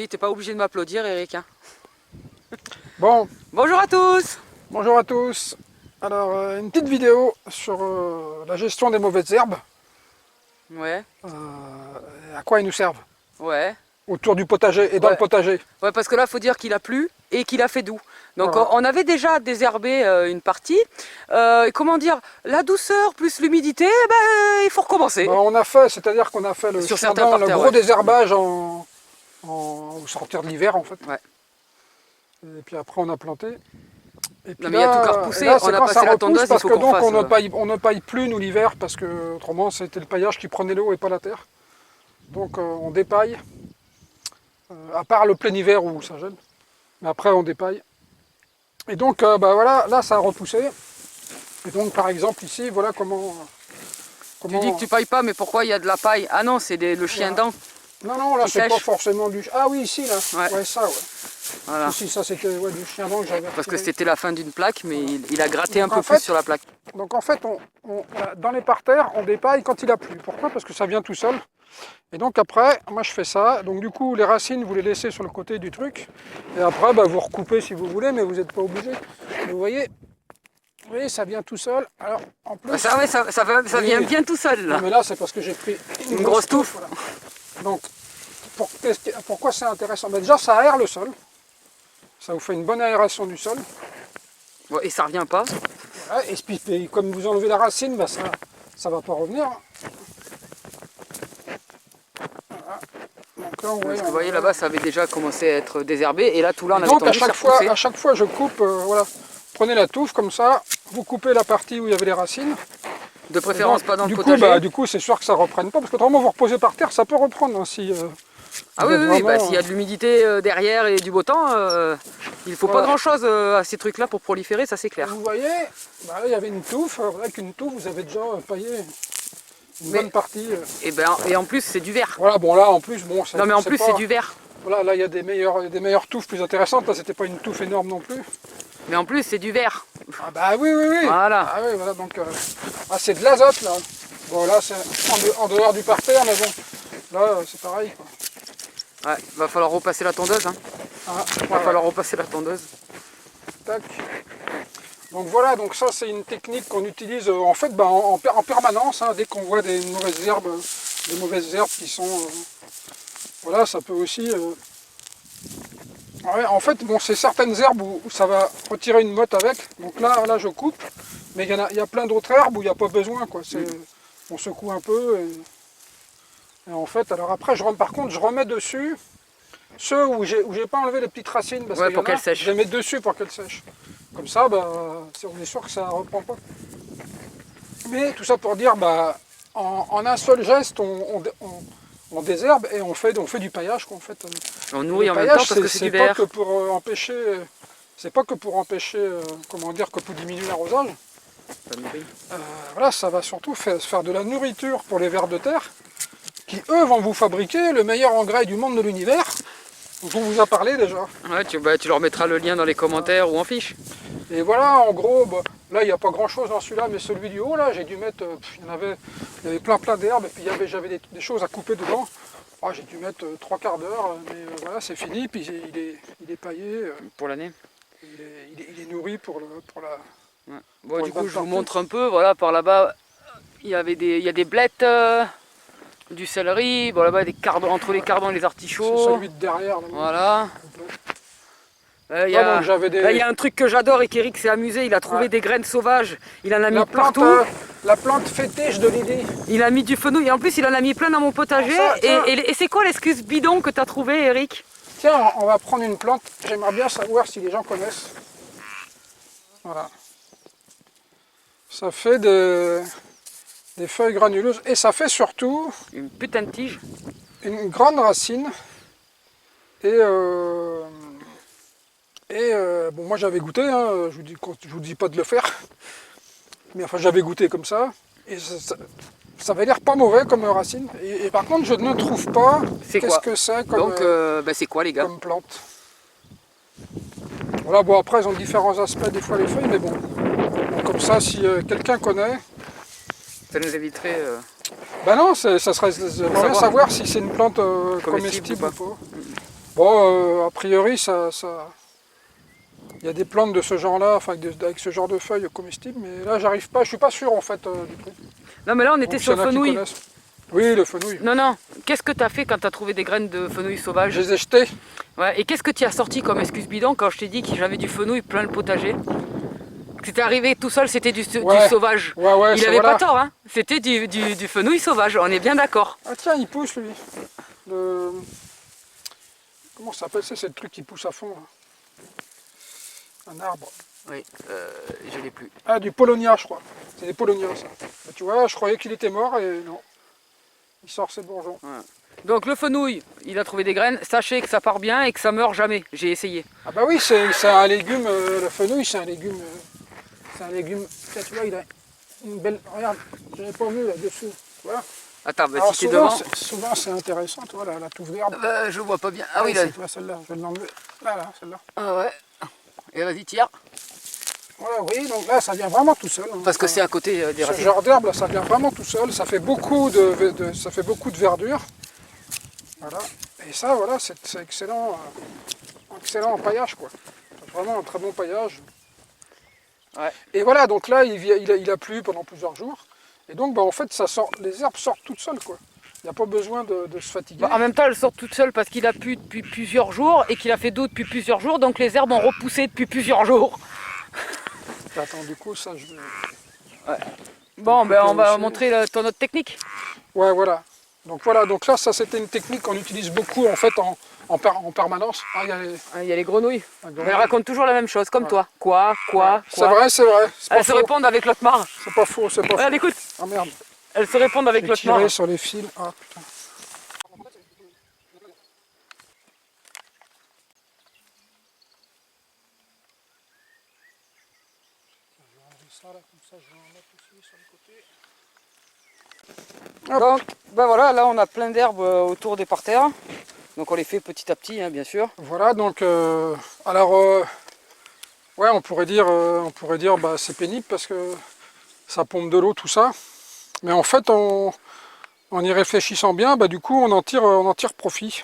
t'es pas obligé de m'applaudir, Eric. Hein. Bon, Bonjour à tous. bonjour à tous. Alors, une petite vidéo sur la gestion des mauvaises herbes, Ouais, et à quoi ils nous servent, ouais. autour du potager et dans Ouais. le potager. Ouais, parce que là, il faut dire qu'il a plu et qu'il a fait doux. Donc, Voilà. on avait déjà désherbé une partie. Et comment dire, la douceur plus l'humidité, eh ben, il faut recommencer. Ben, on a fait, c'est-à-dire qu'on a fait le, Sur certains le parterres, gros ouais. désherbage au sortir de l'hiver en fait. Ouais. Et puis après on a planté. Et puis Non, mais il y a tout qu'à repousser, là, on c'est a quand passé ça la repousse, tondeuse, il parce faut que qu'on donc fasse, on ne paille plus nous l'hiver, parce que autrement c'était le paillage qui prenait l'eau et pas la terre. Donc on dépaille, à part le plein hiver où ça gêne, mais après on dépaille. Et donc bah, voilà, là ça a repoussé. Et donc par exemple ici, voilà comment... Tu dis que tu pailles pas, mais pourquoi il y a de la paille? Ah non, c'est le chien Voilà. dent. Non, là qui c'est pas sèche. forcément du... Ah oui, ici là, Ouais. ça ouais. Voilà. Ici ça c'était du chien dent que j'avais Parce que retiré. c'était la fin d'une plaque, mais il a gratté Donc, un peu en plus fait, sur la plaque. Donc en fait, dans les parterres, on dépaille quand il a plu. Pourquoi? Parce que ça vient tout seul. Et donc après, moi je fais ça. Donc du coup, les racines, vous les laissez sur le côté du truc. Et après, bah, vous recoupez si vous voulez, mais vous n'êtes pas obligé. Mais vous voyez, ça vient tout seul. Alors en plus... Ouais, ça vient Oui. bien tout seul là. Non mais là, c'est parce que j'ai pris Une grosse touffe. Voilà. Donc, pourquoi c'est intéressant? Ben, déjà, ça aère le sol. Ça vous fait une bonne aération du sol. Ouais, et ça revient pas. Voilà. Et puis, comme vous enlevez la racine, ben, ça ne va pas revenir. Voilà. Donc là, Parce que vous voyez là-bas, ça avait déjà commencé à être désherbé. Et là, tout là, on avait donc tendu, ça repoussait. à chaque fois, je coupe. Voilà. Prenez la touffe comme ça. Vous coupez la partie où il y avait les racines. De préférence Donc, pas dans le du potager. coup, du coup, c'est sûr que ça ne reprenne pas. Parce que autrement, vous reposez par terre, ça peut reprendre. Hein, si, Ah vous oui, êtes oui, vraiment, s'il y a de l'humidité derrière et du beau temps, il faut Voilà. pas grand-chose à ces trucs-là pour proliférer, ça c'est clair. Vous voyez, là, il y avait une touffe. Avec une touffe, vous avez déjà paillé une Mais- bonne partie. Et en plus, c'est du vert. Voilà, bon là, en plus, bon... Non, mais en plus, pas- c'est du vert. Voilà, là, il y a des meilleures touffes plus intéressantes. Là, c'était pas une touffe énorme non plus. Mais en plus, c'est du vert. Ah bah oui. Voilà. Ah oui, voilà, donc... c'est de l'azote, là. Bon, là, c'est en dehors du parterre, mais bon, là, c'est pareil, quoi. Ouais, va falloir repasser la tondeuse. Hein. Ah, Va voilà. falloir repasser la tondeuse. Tac. Donc voilà, donc ça c'est une technique qu'on utilise en fait en permanence, hein, dès qu'on voit des mauvaises herbes qui sont... voilà, ça peut aussi... ouais, en fait, bon, c'est certaines herbes où ça va retirer une motte avec, donc là je coupe, mais il y a plein d'autres herbes où il n'y a pas besoin, quoi. On secoue un peu, et en fait, alors après, par contre, je remets dessus ceux où j'ai pas enlevé les petites racines, parce Ouais, qu'il y pour en a, qu'elles sèchent. je les mets dessus pour qu'elles sèchent. Comme ça, on est sûr que ça ne reprend pas. Mais tout ça pour dire, en un seul geste, on désherbe et on fait du paillage, quoi, en fait. On nourrit Le en même temps paillage, parce que c'est du pas vert. que pour empêcher, c'est pas que pour empêcher, comment dire, que pour diminuer l'arrosage. Ça nourrit. Voilà, ça va surtout faire de la nourriture pour les vers de terre, qui eux vont vous fabriquer le meilleur engrais du monde de l'univers, dont on vous a parlé déjà. Ouais, tu leur mettras le lien dans les commentaires ou en fiche. Et voilà, en gros, là il n'y a pas grand chose dans celui-là, mais celui du haut, là, j'ai dû mettre, il y avait plein d'herbes, et puis j'avais des choses à couper dedans. Oh, j'ai dû mettre 3/4 d'heure, mais voilà, c'est fini, puis il est paillé, Pour l'année. il est nourri pour la... Ouais. Bon, Pour du une coup, bonne je vous partie. montre un peu. Voilà, par là-bas, il y a des blettes, du céleri. Bon, là-bas, entre les cardons et les C'est artichauts. celui de derrière. Là, Voilà. Il y Ah, a, donc j'avais des... là, il y a un truc que j'adore et qu'Eric s'est amusé. Il a trouvé Ouais. des graines sauvages. Il en a mis plante, partout. la plante fétiche de Lydie. Il a mis du fenouil. Et en plus, il en a mis plein dans mon potager. Alors ça, tiens. Et c'est quoi l'excuse bidon que tu as trouvé, Eric? Tiens, on va prendre une plante, j'aimerais bien savoir si les gens connaissent. Voilà. Ça fait des feuilles granuleuses et ça fait surtout Une putain de tige. une grande racine. Et bon, moi j'avais goûté, hein, je vous dis pas de le faire, mais enfin j'avais goûté comme ça, et ça avait l'air pas mauvais comme racine. Et par contre, je ne trouve pas C'est qu'est-ce quoi que c'est comme, Donc, c'est quoi, les gars? comme plante. Voilà, bon après ils ont différents aspects des fois les feuilles, mais bon. Donc, comme ça, si quelqu'un connaît, Ça nous éviterait... bah non, ça serait j'aimerais bien savoir si c'est une plante comestible Comestible ou ou pas. Bon, a priori, il y a des plantes de ce genre-là, enfin avec ce genre de feuilles comestibles, mais là, j'arrive pas, je suis pas sûr en fait du truc. Non, mais là, on était Donc, sur s'il y le en a qui fenouil. connaissent. Oui, le fenouil. Non, non. Qu'est-ce que tu as fait quand tu as trouvé des graines de fenouil sauvage? Je les ai jetées. Ouais. Et qu'est-ce que tu as sorti comme excuse bidon quand je t'ai dit que j'avais du fenouil plein le potager? Que c'était arrivé tout seul, c'était du sauvage. Ouais, Il ça, avait voilà. pas tort, hein. C'était du fenouil sauvage, on est bien d'accord. Ah tiens, il pousse lui. Comment ça s'appelle ça? C'est le truc qui pousse à fond là. Un arbre. Oui, je l'ai plus. Ah, du Polonia, je crois. C'est des Polonias, ça. Bah, tu vois, je croyais qu'il était mort et non. Il sort ses bourgeons. Ouais. Donc le fenouil, il a trouvé des graines. Sachez que ça part bien et que ça meurt jamais. J'ai essayé. Ah bah oui, c'est un légume, le fenouil, c'est un légume. C'est un légume. Tiens, tu vois, il a une belle. Regarde, je n'avais pas vu là-dessous. Voilà. Attends, bah, Alors, si t'es devant. souvent, c'est intéressant, tu vois, la touffe d'herbe. Je vois pas bien. Ah oui, là. Tu vois, celle-là, je vais l'enlever. Là, celle-là. Ah ouais. Et vas-y, tire. Voilà, oui, donc là, ça vient vraiment tout seul. Hein. Parce que c'est à côté des Ce racines. genre d'herbe, là, ça vient vraiment tout seul. Ça fait beaucoup de verdure. Voilà. Et ça, voilà, c'est excellent, excellent en paillage, quoi. C'est vraiment un très bon paillage. Ouais. Et voilà, donc là, il a plu pendant plusieurs jours. Et donc, bah, en fait, les herbes sortent toutes seules, quoi. Il n'y a pas besoin de se fatiguer. Bah, en même temps, elles sortent toutes seules parce qu'il a plu depuis plusieurs jours et qu'il a fait d'eau depuis plusieurs jours. Donc les herbes ont repoussé depuis plusieurs jours. Attends, du coup, ça, je vais... Ouais. Bon, ben on va montrer ton autre technique. Ouais, voilà. Donc là, ça, c'était une technique qu'on utilise beaucoup, en fait, en permanence. Ah, Il y a les grenouilles. les Mais elles racontent toujours la même chose, comme toi. Quoi. C'est vrai, c'est vrai. C'est pas Elles se faux. répondent avec l'autre marre. C'est pas faux, c'est pas faux. Regarde, écoute. Ah merde. Elles se répondent avec J'ai l'autre tiré marre. sur les fils. Ah putain. Donc, ben voilà, là on a plein d'herbes autour des parterres. Donc on les fait petit à petit, hein, bien sûr. Voilà, donc ouais, on pourrait dire bah, c'est pénible parce que ça pompe de l'eau, tout ça. Mais en fait, en y réfléchissant bien, bah, du coup, on en tire profit.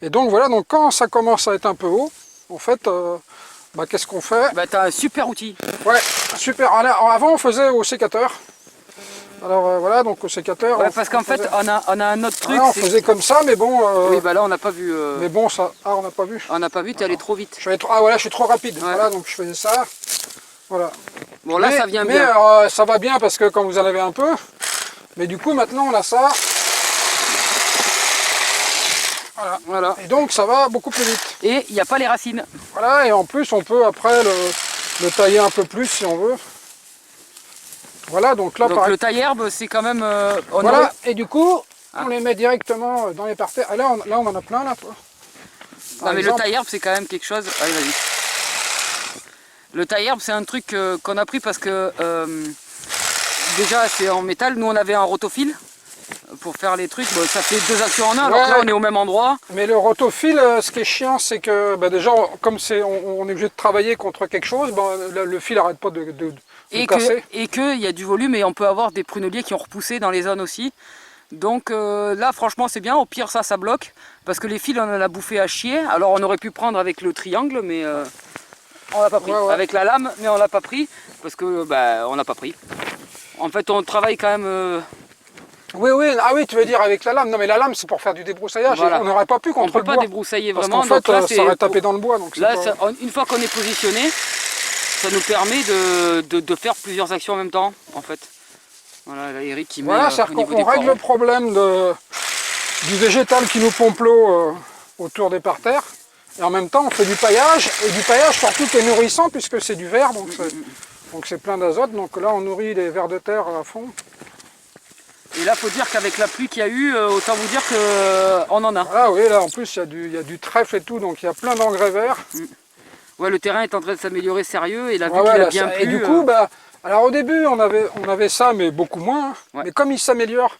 Et donc voilà, donc quand ça commence à être un peu haut, en fait, bah, qu'est-ce qu'on fait? Bah t'as un super outil. Ouais, super. Alors, avant, on faisait au sécateur. Alors voilà, donc au sécateur. Ouais, parce qu'en fait, on a un autre truc. Voilà, on faisait comme ça, mais bon. Oui, bah là on n'a pas vu. Mais bon, ça. Ah, on n'a pas vu. On n'a pas vu, t'es allé trop vite. Ah voilà, je suis trop rapide. Ouais. Voilà, donc je faisais ça. Voilà. Bon là ça vient mais, bien. ça va bien parce que quand vous en avez un peu. Mais du coup, maintenant, on a ça. Voilà. Et donc, ça va beaucoup plus vite. Et il n'y a pas les racines. Voilà, et en plus, on peut après le tailler un peu plus si on veut. Voilà, donc là, Donc le taille-herbe, c'est quand même... voilà, et du coup, on les met directement dans les parterres. Et là, on en a plein, là, toi. Non mais le taille-herbe, c'est quand même quelque chose... Allez, vas-y. Le taille-herbe, c'est un truc qu'on a pris parce que... déjà, c'est en métal. Nous, on avait un rotophile pour faire les trucs. Bon, ça fait deux actions en un, alors que là, on est au même endroit. Mais le rotophile, ce qui est chiant, c'est que bah, déjà, comme on est obligé de travailler contre quelque chose, bah, le fil n'arrête pas de casser. Et qu'il y a du volume et on peut avoir des pruneliers qui ont repoussé dans les zones aussi. Donc là franchement c'est bien, au pire ça bloque parce que les fils on en a bouffé à chier. Alors on aurait pu prendre avec le triangle mais on l'a pas pris. Ouais. Avec la lame mais on l'a pas pris parce que bah on n'a pas pris. En fait on travaille quand même... Oui, ah oui, tu veux dire avec la lame. Non mais la lame c'est pour faire du débroussaillage, Voilà. on n'aurait pas pu contre on peut le pas bois. débroussailler Parce vraiment. qu'en fait, donc là, ça aurait tapé dans le bois. Donc là, pas... une fois qu'on est positionné, ça nous permet de faire plusieurs actions en même temps en fait. Voilà, là, Eric qui met c'est-à-dire au niveau qu'on des règle corons. le problème du végétal qui nous pompe l'eau autour des parterres. Et en même temps, on fait du paillage. Et du paillage surtout qui est nourrissant puisque c'est du verre, donc c'est plein d'azote. Donc là, on nourrit les vers de terre à fond. Et là, faut dire qu'avec la pluie qu'il y a eu, autant vous dire qu'on en a. Voilà, oui, là en plus, il y a du trèfle et tout, donc il y a plein d'engrais verts. Ouais, le terrain est en train de s'améliorer sérieux et la vue Ouais, qu'il a là, bien plu. et du coup, bah, alors au début, on avait ça, mais beaucoup moins. Ouais. Mais comme il s'améliore,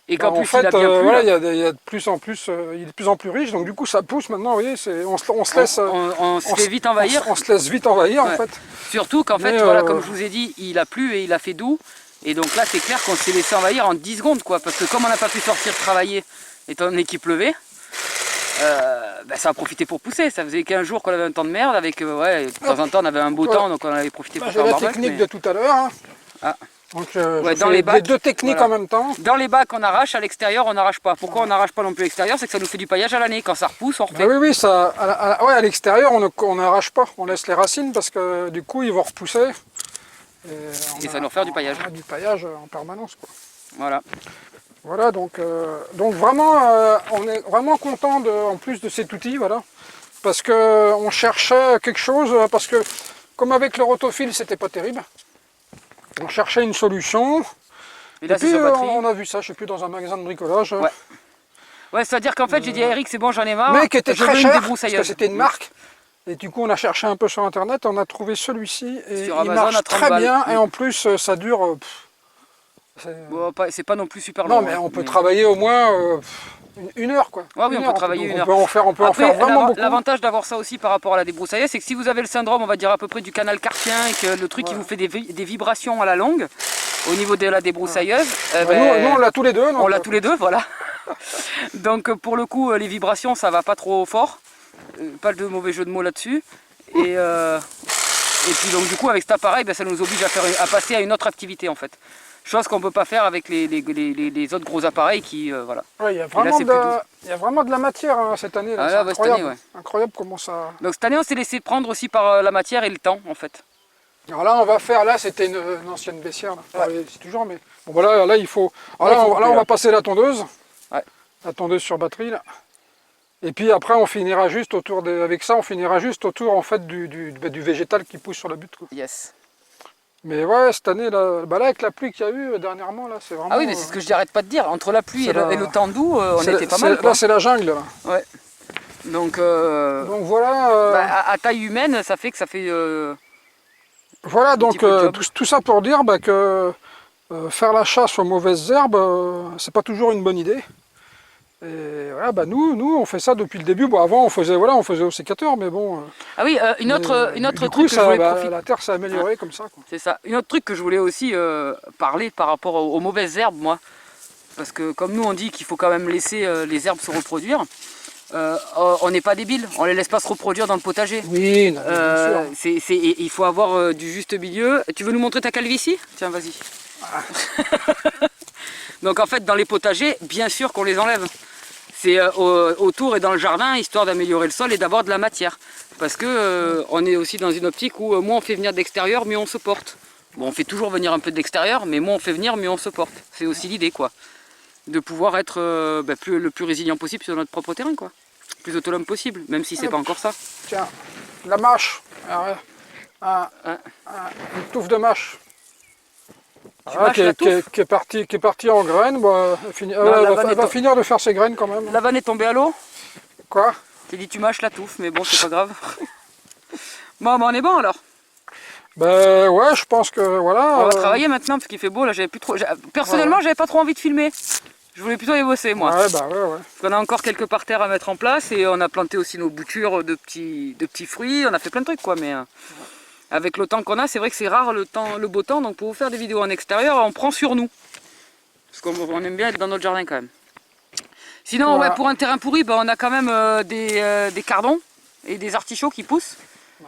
et qu'en en plus fait, il a bien plu. voilà, Là. il y a de plus en plus, il est de plus en plus riche, donc du coup, ça pousse maintenant. Vous voyez, on se laisse, On se fait vite envahir. on se laisse vite envahir, Ouais. en fait. Surtout qu'en fait, Mais, voilà, comme je vous ai dit, il a plu et il a fait doux. Et donc là, c'est clair qu'on s'est laissé envahir en 10 secondes, quoi. Parce que comme on n'a pas pu sortir travailler, étant donné qu'il pleuvait, ça a profité pour pousser. Ça faisait 15 jours qu'on avait un temps de merde. Avec, ouais, de temps en temps, on avait un beau temps, donc on avait profité pour J'ai faire un la barbecue. technique de tout à l'heure. Hein. Ah. Donc Ouais, je dans fais les bacs, deux techniques voilà. en même temps. Dans les bacs, on arrache. À l'extérieur, on n'arrache pas. Pourquoi on n'arrache pas non plus à l'extérieur? C'est que ça nous fait du paillage à l'année. Quand ça repousse, on refait. Bah oui, ça, ouais, à l'extérieur, on n'arrache pas. On laisse les racines parce que du coup, ils vont repousser. Et ça nous refait du paillage. On a du paillage en permanence, quoi. Voilà. Voilà, donc vraiment, on est vraiment content en plus de cet outil, voilà. Parce qu'on cherchait quelque chose, parce que comme avec le rotophile, c'était pas terrible. On cherchait une solution. Et là, Et puis c'est sur batterie. on a vu ça, je sais plus, dans un magasin de bricolage. Ouais. Ouais, c'est-à-dire qu'en fait, j'ai dit à Eric, c'est bon, j'en ai marre. Mais qui était je très veux une cher, parce débroussailleuse. que c'était une marque. Et du coup, on a cherché un peu sur internet, on a trouvé celui-ci. Et Sur il Amazon, marche à 30 très balles. bien, et en plus, ça dure... Bon, c'est pas non plus super long. non, mais on peut travailler au moins une heure, quoi. Ouais, oui, on peut heure. travailler une heure. On peut en faire vraiment beaucoup. L'avantage d'avoir ça aussi par rapport à la débroussailleuse, c'est que si vous avez le syndrome, on va dire à peu près du canal carpien, et que le truc qui vous fait des vibrations à la longue, au niveau de la débroussailleuse, nous, on l'a tous les deux. On l'a tous les deux, voilà. Donc pour le coup, les vibrations, ça va pas trop fort. Pas de mauvais jeu de mots là-dessus. Et puis donc du coup, avec cet appareil, ça nous oblige à passer à une autre activité en fait. Chose qu'on ne peut pas faire avec les autres gros appareils qui, voilà. Ouais, il y a vraiment de la matière hein, cette année. Là. Ah, là, bah, incroyable. cette année, ouais. Incroyable comment ça... Donc cette année, on s'est laissé prendre aussi par la matière et le temps en fait. Alors là, on va faire, là c'était une ancienne baissière, là. Ouais. C'est toujours, mais... Bon voilà, là il faut... Alors, là, on va passer la tondeuse. Ouais. La tondeuse sur batterie, là. Et puis après, on finira juste autour, avec ça, on finira juste autour en fait du végétal qui pousse sur la butte. Quoi. Yes. Mais ouais, cette année, là, là avec la pluie qu'il y a eu dernièrement, là, c'est vraiment... Ah oui, mais c'est ce que je n'arrête pas de dire. Entre la pluie et le temps doux, on était pas mal. Là, c'est la jungle, là. Ouais. Donc voilà... à taille humaine, ça fait... Voilà, donc tout ça pour dire que faire la chasse aux mauvaises herbes, c'est pas toujours une bonne idée. Et voilà, nous, on fait ça depuis le début. Bon, avant, on faisait au sécateur, mais bon... Ah oui, une autre du truc coup, que je voulais profiter... la terre s'est améliorée comme ça. C'est ça. Un autre truc que je voulais aussi parler par rapport aux mauvaises herbes, moi. Parce que comme nous, on dit qu'il faut quand même laisser les herbes se reproduire. On n'est pas débiles, on les laisse pas se reproduire dans le potager. Oui, non, bien sûr. Il faut avoir du juste milieu. Tu veux nous montrer ta calvitie? Tiens, vas-y. Donc en fait, dans les potagers, bien sûr qu'on les enlève. C'est autour et dans le jardin, histoire d'améliorer le sol et d'avoir de la matière. Parce que on est aussi dans une optique où moins on fait venir de l'extérieur, mieux on se porte. Bon, on fait toujours venir un peu de l'extérieur, mais moins on fait venir, mieux on se porte. C'est aussi l'idée, quoi. De pouvoir être le plus résilient possible sur notre propre terrain, quoi. Le plus autonome possible, même si c'est pas encore ça. Tiens, la mâche. Une touffe de mâche. Qui est partie en graines. Bah, elle va finir de faire ses graines quand même. La vanne est tombée à l'eau. Quoi? T'as dit tu mâches la touffe, mais bon, c'est pas grave. Bon, on est bon alors. Ben ouais, je pense que voilà. On va travailler maintenant parce qu'il fait beau. Là, j'avais plus trop. Personnellement, j'avais pas trop envie de filmer. Je voulais plutôt y bosser, moi. Ouais, bah ouais. On a encore quelques parterres à mettre en place et on a planté aussi nos boutures de petits fruits. On a fait plein de trucs, quoi. Mais avec le temps qu'on a, c'est vrai que c'est rare le beau temps. Donc pour vous faire des vidéos en extérieur, on prend sur nous. Parce qu'on aime bien être dans notre jardin quand même. Sinon, voilà. Ouais, pour un terrain pourri, on a quand même des cardons et des artichauts qui poussent.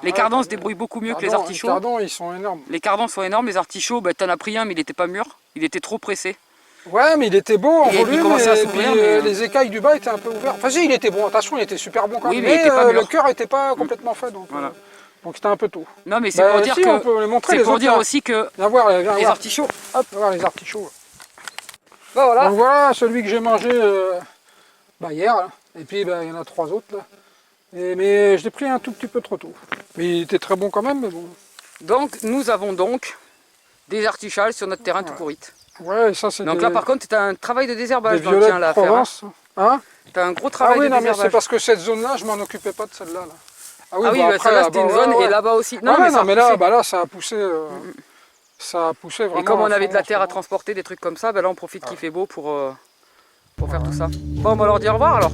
Les cardons se débrouillent beaucoup mieux que les artichauts. Les cardons, ils sont énormes. Les cardons sont énormes. Les artichauts, t'en as pris un, mais il n'était pas mûr. Il était trop pressé. Ouais, mais il était beau en volume, et puis les écailles du bas étaient un peu ouvertes. Enfin si, il était bon, attention, il était super bon quand même, mais le cœur n'était pas complètement fait, donc voilà. Donc c'était un peu tôt. Non, mais c'est pour dire que... on peut les montrer, c'est pour dire aussi que... Viens voir, les artichauts. Hop, voir les artichauts. Bah, voilà. Donc voilà, celui que j'ai mangé hier, là. Et puis il y en a 3 autres là. Mais je l'ai pris un tout petit peu trop tôt. Mais il était très bon quand même, mais bon. Donc nous avons donc des artichals sur notre terrain tout pourrite. Ouais, ça c'est. Donc là par contre, tu as un travail de désherbage dans le tien là à faire. Hein, tu as un gros travail de désherbage. Mais c'est parce que cette zone là, je m'en occupais pas de celle-là. Là. Ah oui, celle-là c'était une zone et là-bas aussi. Non, mais là ça a poussé. Ça a poussé vraiment. Et comme on avait de la terre à transporter, des trucs comme ça, là on profite qu'il fait beau pour faire tout ça. Bon, on va leur dire au revoir alors.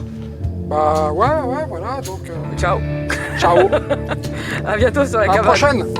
Bah ouais, voilà, donc... Ciao. Ciao. À bientôt sur la cabane. À la prochaine.